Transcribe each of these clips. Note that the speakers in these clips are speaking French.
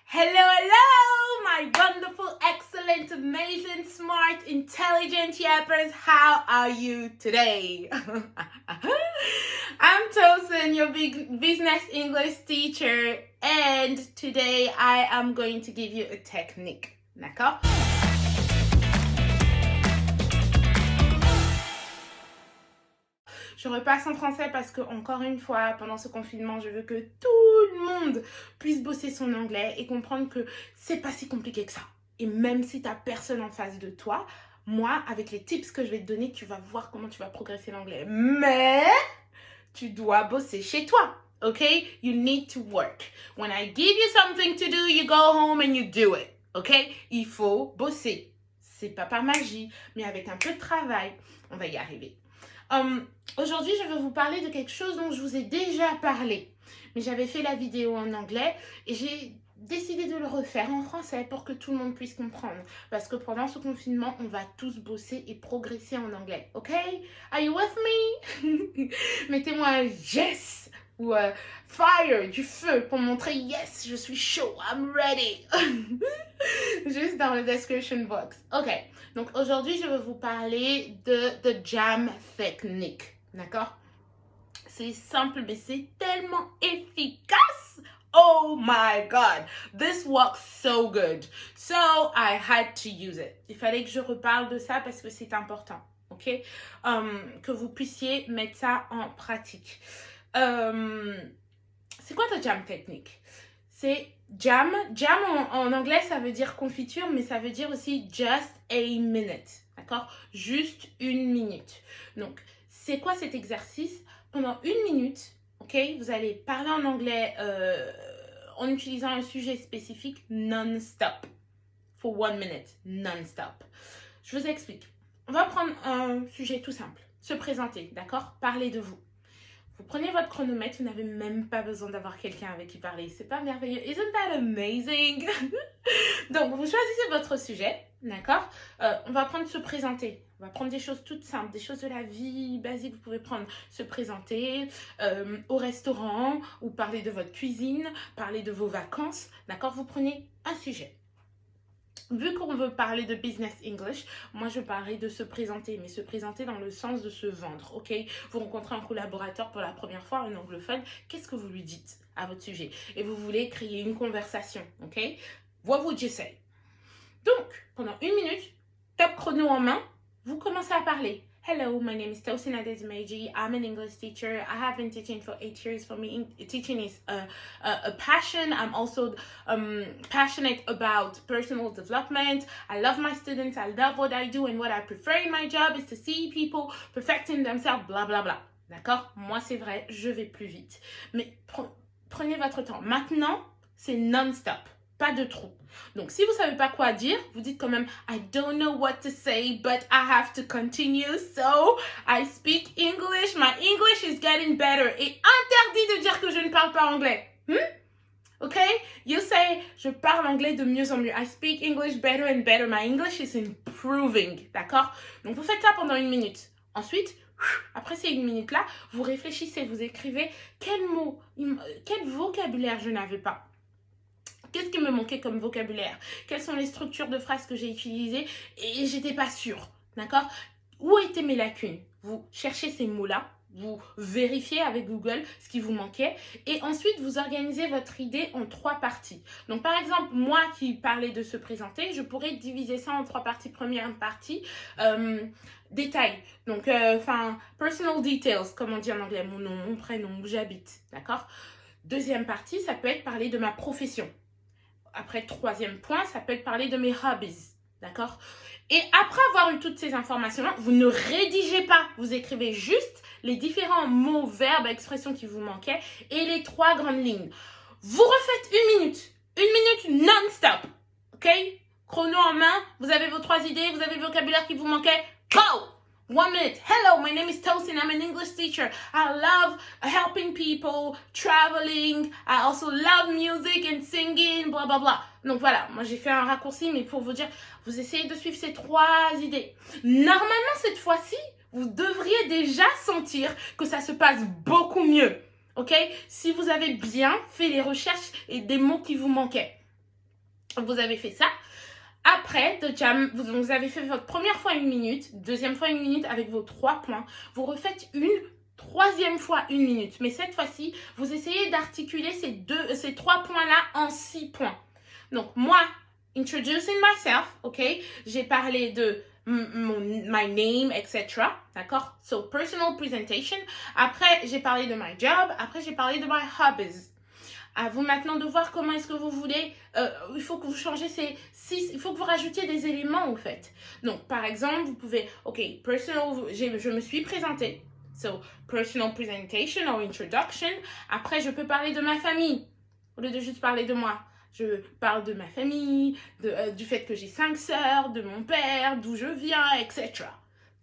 Hello, hello, my wonderful, excellent, amazing, smart, intelligent yappers. How are you today? I'm Tosin, your big business English teacher, and today I am going to give you a technique. D'accord? Je repasse en français parce que, encore une fois, pendant ce confinement, je veux que tout le monde puisse bosser son anglais et comprendre que c'est pas si compliqué que ça. Et même si t'as personne en face de toi, moi, avec les tips que je vais te donner, tu vas voir comment tu vas progresser l'anglais. Mais tu dois bosser chez toi. Okay? You need to work. When I give you something to do, you go home and you do it. Okay? Il faut bosser. C'est pas par magie, mais avec un peu de travail, on va y arriver. Aujourd'hui, je vais vous parler de quelque chose dont je vous ai déjà parlé. Mais j'avais fait la vidéo en anglais et j'ai décidé de le refaire en français pour que tout le monde puisse comprendre. Parce que pendant ce confinement, on va tous bosser et progresser en anglais. Ok? Are you with me? Mettez-moi un yes ou fire, du feu, pour montrer yes, je suis chaud, I'm ready. Juste dans le description box. Ok, donc aujourd'hui, je vais vous parler de The Jam Technique. D'accord? C'est simple, mais c'est tellement efficace. Oh my God, this works so good. So I had to use it. Il fallait que je reparle de ça parce que c'est important. Ok? Que vous puissiez mettre ça en pratique. C'est quoi The Jam Technique? C'est jam. Jam en anglais, ça veut dire confiture, mais ça veut dire aussi just a minute. D'accord? Juste une minute. Donc, c'est quoi cet exercice? Pendant une minute, ok, vous allez parler en anglais en utilisant un sujet spécifique non-stop. For 1 minute, non-stop. Je vous explique. On va prendre un sujet tout simple. Se présenter, d'accord? Parler de vous. Vous prenez votre chronomètre, vous n'avez même pas besoin d'avoir quelqu'un avec qui parler. C'est pas merveilleux? Isn't that amazing? Donc, vous choisissez votre sujet, d'accord? On va prendre se présenter. On va prendre des choses toutes simples, des choses de la vie basique. Vous pouvez prendre se présenter au restaurant ou parler de votre cuisine, parler de vos vacances, d'accord? Vous prenez un sujet. Vu qu'on veut parler de business English, moi je parlerai de se présenter, mais se présenter dans le sens de se vendre, ok? Vous rencontrez un collaborateur pour la première fois, un anglophone, qu'est-ce que vous lui dites à votre sujet? Et vous voulez créer une conversation, ok? What would you say? Donc, pendant une minute, top chrono en main, vous commencez à parler. Hello, my name is Tosin Adesimeji. I'm an English teacher. I have been teaching for 8 years. For me, teaching is a passion. I'm also passionate about personal development. I love my students. I love what I do. And what I prefer in my job is to see people perfecting themselves, bla bla bla. D'accord? Moi, c'est vrai, je vais plus vite. Mais prenez votre temps. Maintenant, c'est non-stop. Pas de trou. Donc, si vous ne savez pas quoi dire, vous dites quand même I don't know what to say, but I have to continue, so I speak English. My English is getting better. Et interdit de dire que je ne parle pas anglais. Ok? You say, je parle anglais de mieux en mieux. I speak English better and better. My English is improving. D'accord? Donc, vous faites ça pendant une minute. Ensuite, après ces une minute-là, vous réfléchissez, vous écrivez quel mot, quel vocabulaire je n'avais pas. Qu'est-ce qui me manquait comme vocabulaire? Quelles sont les structures de phrases que j'ai utilisées? Et j'étais pas sûre, d'accord? Où étaient mes lacunes? Vous cherchez ces mots-là, vous vérifiez avec Google ce qui vous manquait et ensuite vous organisez votre idée en 3 parties. Donc par exemple, moi qui parlais de se présenter, je pourrais diviser ça en 3 parties. Première partie, détails. Donc, personal details, comme on dit en anglais, mon nom, mon prénom, où j'habite, d'accord? Deuxième partie, ça peut être parler de ma profession. Après, troisième point, ça peut être parler de mes hobbies, d'accord? Et après avoir eu toutes ces informations, vous ne rédigez pas. Vous écrivez juste les différents mots, verbes, expressions qui vous manquaient et les 3 grandes lignes. Vous refaites une minute non-stop, ok? Chrono en main, vous avez vos 3 idées, vous avez le vocabulaire qui vous manquait, go! 1 minute. Hello, my name is Tosin. I'm an English teacher. I love helping people, traveling. I also love music and singing, blah, blah, blah. Donc voilà, moi j'ai fait un raccourci, mais pour vous dire, vous essayez de suivre ces 3 idées. Normalement, cette fois-ci, vous devriez déjà sentir que ça se passe beaucoup mieux. Ok? Si vous avez bien fait les recherches et des mots qui vous manquaient. Vous avez fait ça. Après, de jam, vous avez fait votre première fois 1 minute, deuxième fois 1 minute avec vos 3 points. Vous refaites une troisième fois 1 minute. Mais cette fois-ci, vous essayez d'articuler ces 3 points-là en 6 points. Donc, moi, introducing myself, ok? J'ai parlé de my name, etc. D'accord? So, personal presentation. Après, j'ai parlé de my job. Après, j'ai parlé de my hobbies. À vous maintenant de voir comment est-ce que vous voulez. Il faut que vous changez ces 6. Il faut que vous rajoutiez des éléments, en fait. Donc, par exemple, vous pouvez. Ok, personal. Je me suis présentée. So, personal presentation or introduction. Après, je peux parler de ma famille. Au lieu de juste parler de moi. Je parle de ma famille, du fait que j'ai 5 sœurs, de mon père, d'où je viens, etc.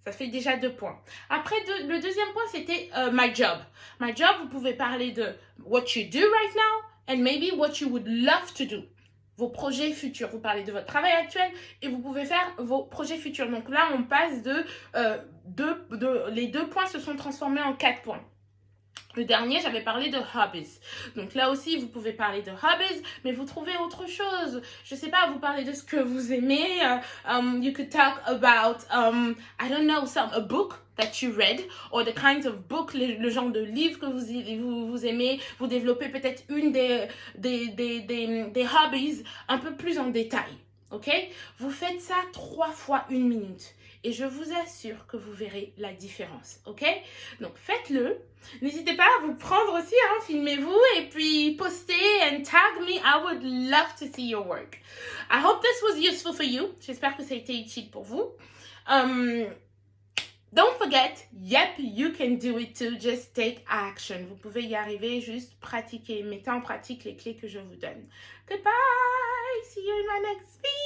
Ça fait déjà 2 points. Après, le deuxième point, c'était my job. My job, vous pouvez parler de what you do right now and maybe what you would love to do. Vos projets futurs. Vous parlez de votre travail actuel et vous pouvez faire vos projets futurs. Donc là, on passe les 2 points se sont transformés en 4 points. Le dernier, j'avais parlé de hobbies. Donc là aussi, vous pouvez parler de hobbies, mais vous trouvez autre chose. Je sais pas, vous parlez de ce que vous aimez. You could talk about, I don't know, a book that you read, or the kinds of book, le genre de livre que vous aimez. Vous développez peut-être une des hobbies un peu plus en détail. Ok? Vous faites ça 3 fois 1 minute. Et je vous assure que vous verrez la différence. Ok? Donc faites-le. N'hésitez pas à vous prendre aussi, hein, filmez-vous et puis postez and tag me. I would love to see your work. I hope this was useful for you. J'espère que ça a été utile pour vous. Don't forget, yep, you can do it too. Just take action. Vous pouvez y arriver, juste pratiquer. Mettez en pratique les clés que je vous donne. Goodbye. See you in my next video.